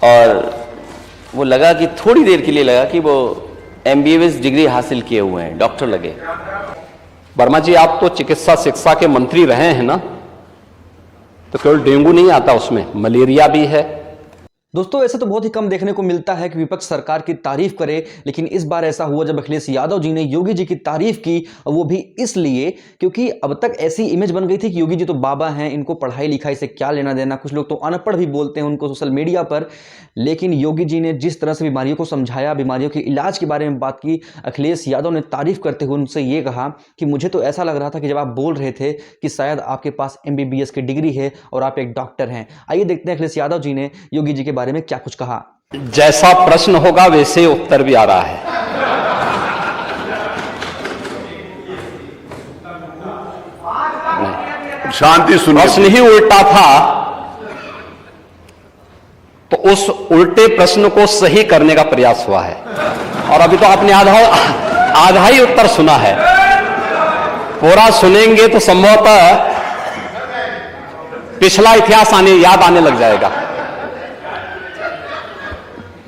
और वो लगा कि थोड़ी देर के लिए लगा कि वो MBBS डिग्री हासिल किए हुए हैं, डॉक्टर लगे। वर्मा जी, आप तो चिकित्सा शिक्षा के मंत्री रहे हैं ना, तो केवल डेंगू नहीं आता, उसमें मलेरिया भी है। दोस्तों, ऐसा तो बहुत ही कम देखने को मिलता है कि विपक्ष सरकार की तारीफ करे, लेकिन इस बार ऐसा हुआ जब अखिलेश यादव जी ने योगी जी की तारीफ की, और वो भी इसलिए क्योंकि अब तक ऐसी इमेज बन गई थी कि योगी जी तो बाबा हैं, इनको पढ़ाई लिखाई से क्या लेना देना, कुछ लोग तो अनपढ़ भी बोलते हैं उनको सोशल मीडिया पर। लेकिन योगी जी ने जिस तरह से बीमारियों को समझाया, बीमारियों के इलाज के बारे में बात की, अखिलेश यादव ने तारीफ करते हुए उनसे ये कहा कि मुझे तो ऐसा लग रहा था कि जब आप बोल रहे थे कि शायद आपके पास MBBS की डिग्री है और आप एक डॉक्टर हैं। आइए देखते हैं अखिलेश यादव जी ने योगी जी के बारे में क्या कुछ कहा। जैसा प्रश्न होगा वैसे उत्तर भी आ रहा है। शांति सुनिए। प्रश्न ही उल्टा था, तो उस उल्टे प्रश्न को सही करने का प्रयास हुआ है। और अभी तो आपने आधा ही उत्तर सुना है, पूरा सुनेंगे तो संभवतः पिछला इतिहास याद आने लग जाएगा।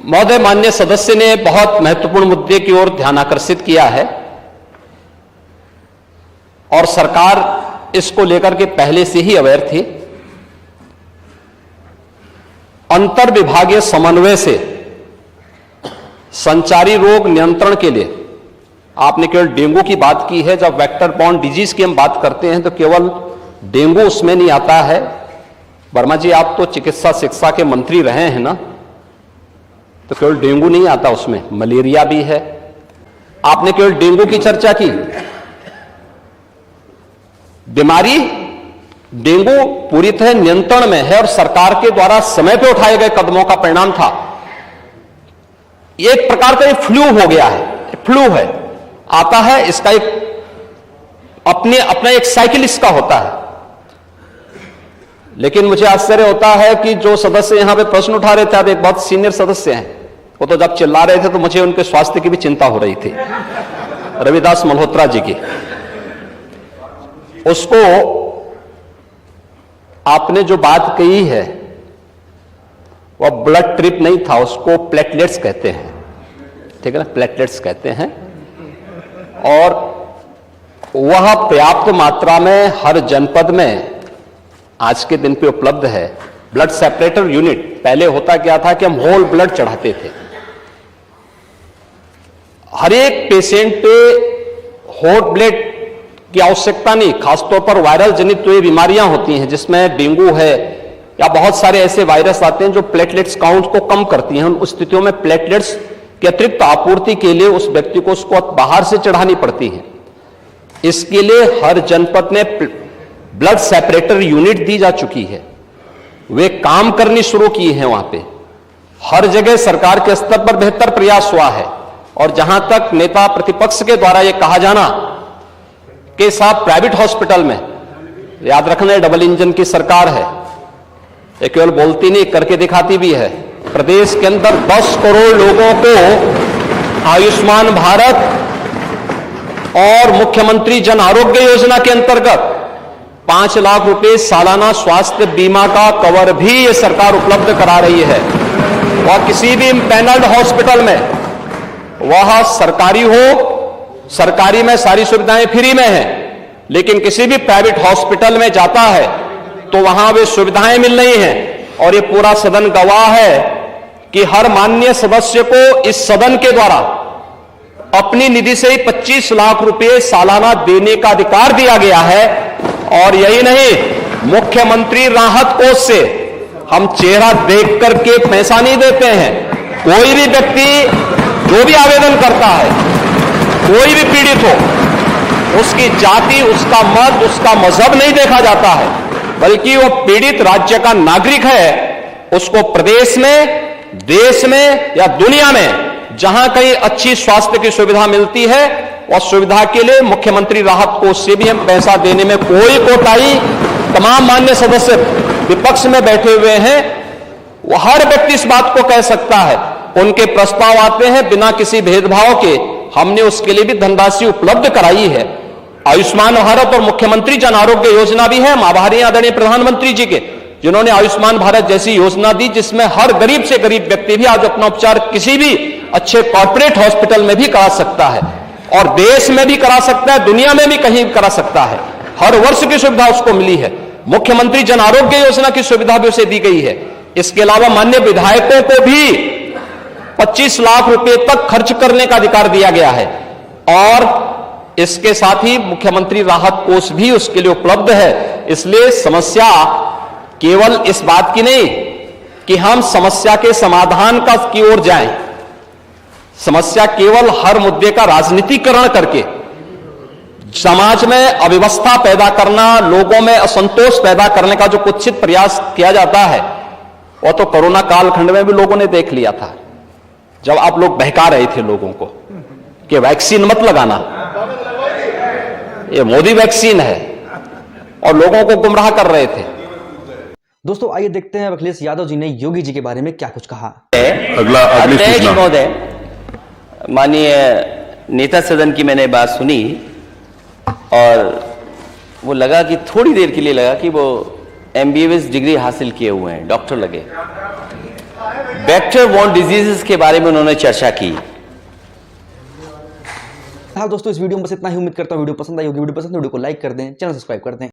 महोदय, माननीय सदस्य ने बहुत महत्वपूर्ण मुद्दे की ओर ध्यान आकर्षित किया है और सरकार इसको लेकर के पहले से ही अवेयर थी। अंतर विभागीय समन्वय से संचारी रोग नियंत्रण के लिए आपने केवल डेंगू की बात की है। जब वेक्टर बॉर्न डिजीज की हम बात करते हैं तो केवल डेंगू उसमें नहीं आता है। वर्मा जी, आप तो चिकित्सा शिक्षा के मंत्री रहे हैं ना, तो केवल डेंगू नहीं आता, उसमें मलेरिया भी है। आपने केवल डेंगू की चर्चा की। बीमारी डेंगू पूरी तरह नियंत्रण में है और सरकार के द्वारा समय पर उठाए गए कदमों का परिणाम था। एक प्रकार का फ्लू हो गया है, फ्लू है, आता है, इसका एक अपना एक साइकिल इसका होता है। लेकिन मुझे आश्चर्य होता है कि जो सदस्य यहां पे प्रश्न उठा रहे थे, आप एक बहुत सीनियर सदस्य हैं, वो तो जब चिल्ला रहे थे तो मुझे उनके स्वास्थ्य की भी चिंता हो रही थी, रविदास मल्होत्रा जी की। उसको आपने जो बात कही है वह ब्लड ट्रिप नहीं था, उसको प्लेटलेट्स कहते हैं, ठीक है ना, प्लेटलेट्स कहते हैं। और वह पर्याप्त मात्रा में हर जनपद में आज के दिन पे उपलब्ध है। ब्लड सेपरेटर यूनिट, पहले होता क्या था कि हम होल ब्लड चढ़ाते थे। हर एक पेशेंट पे होल ब्लड की आवश्यकता नहीं, खासतौर पर वायरल जनित जो ये बीमारियां होती हैं जिसमें डेंगू है या बहुत सारे ऐसे वायरस आते हैं जो प्लेटलेट्स काउंट को कम करती हैं। उन स्थितियों में प्लेटलेट्स की अतिरिक्त आपूर्ति के लिए उस व्यक्ति को उसको बाहर से चढ़ानी पड़ती है। इसके लिए हर जनपद में ब्लड सेपरेटर यूनिट दी जा चुकी है, वे काम करनी शुरू की है। वहां पे हर जगह सरकार के स्तर पर बेहतर प्रयास हुआ है। और जहां तक नेता प्रतिपक्ष के द्वारा यह कहा जाना कि साहब प्राइवेट हॉस्पिटल में, याद रखना डबल इंजन की सरकार है, ये केवल बोलती नहीं करके दिखाती भी है। प्रदेश के अंदर 10 करोड़ लोगों को आयुष्मान भारत और मुख्यमंत्री जन आरोग्य योजना के अंतर्गत 5 लाख रुपए सालाना स्वास्थ्य बीमा का कवर भी ये सरकार उपलब्ध करा रही है। वह किसी भी पैनल्ड हॉस्पिटल में, वह सरकारी हो, सरकारी में सारी सुविधाएं फ्री में हैं, लेकिन किसी भी प्राइवेट हॉस्पिटल में जाता है तो वहां वे सुविधाएं मिल रही हैं। और ये पूरा सदन गवाह है कि हर माननीय सदस्य को इस सदन के द्वारा अपनी निधि से ही 25 लाख रुपए सालाना देने का अधिकार दिया गया है। और यही नहीं, मुख्यमंत्री राहत कोष से हम चेहरा देख करके पैसा नहीं देते हैं। कोई भी व्यक्ति जो भी आवेदन करता है, कोई भी पीड़ित हो, उसकी जाति, उसका मत, उसका मजहब नहीं देखा जाता है, बल्कि वो पीड़ित राज्य का नागरिक है। उसको प्रदेश में, देश में या दुनिया में जहां कहीं अच्छी स्वास्थ्य की सुविधा मिलती है, और सुविधा के लिए मुख्यमंत्री राहत कोष से भी हम पैसा देने में कोई कोताही, तमाम मान्य सदस्य विपक्ष में बैठे हुए हैं, वो हर व्यक्ति इस बात को कह सकता है। उनके प्रस्ताव आते हैं बिना किसी भेदभाव के, हमने उसके लिए भी धनराशि उपलब्ध कराई है। आयुष्मान भारत और मुख्यमंत्री जन आरोग्य योजना भी है, आभारी आदरणीय प्रधानमंत्री जी के। जिन्होंने आयुष्मान भारत जैसी योजना दी, जिसमें हर गरीब से गरीब व्यक्ति भी आज अपना उपचार किसी भी अच्छे कॉर्पोरेट हॉस्पिटल में भी करा सकता है, और देश में भी करा सकता है, दुनिया में भी कहीं करा सकता है। हर वर्ष की सुविधा उसको मिली है। मुख्यमंत्री जन आरोग्य योजना की सुविधा भी उसे दी गई है। इसके अलावा माननीय विधायकों को भी 25 लाख रुपए तक खर्च करने का अधिकार दिया गया है, और इसके साथ ही मुख्यमंत्री राहत कोष भी उसके लिए उपलब्ध है। इसलिए समस्या केवल इस बात की नहीं कि हम समस्या के समाधान की ओर जाएं, समस्या केवल हर मुद्दे का राजनीतिकरण करके समाज में अव्यवस्था पैदा करना, लोगों में असंतोष पैदा करने का जो कुत्सित प्रयास किया जाता है, वो तो कोरोना कालखंड में भी लोगों ने देख लिया था, जब आप लोग बहका रहे थे लोगों को कि वैक्सीन मत लगाना, ये मोदी वैक्सीन है, और लोगों को गुमराह कर रहे थे। दोस्तों आइए देखते हैं अखिलेश यादव जी ने योगी जी के बारे में क्या कुछ कहा। अगली सूचना। महोदय, माननीय नेता सदन की मैंने बात सुनी, और वो लगा कि थोड़ी देर के लिए लगा कि वो MBBS डिग्री हासिल किए हुए हैं, डॉक्टर लगे। वेक्टर बॉर्न डिजीजेस के बारे में उन्होंने चर्चा की। हाँ दोस्तों, इस वीडियो में बस इतना ही। उम्मीद करता हूँ वीडियो पसंद आई होगी। वीडियो पसंद है वीडियो को लाइक कर दें, चैनल सब्सक्राइब कर दें।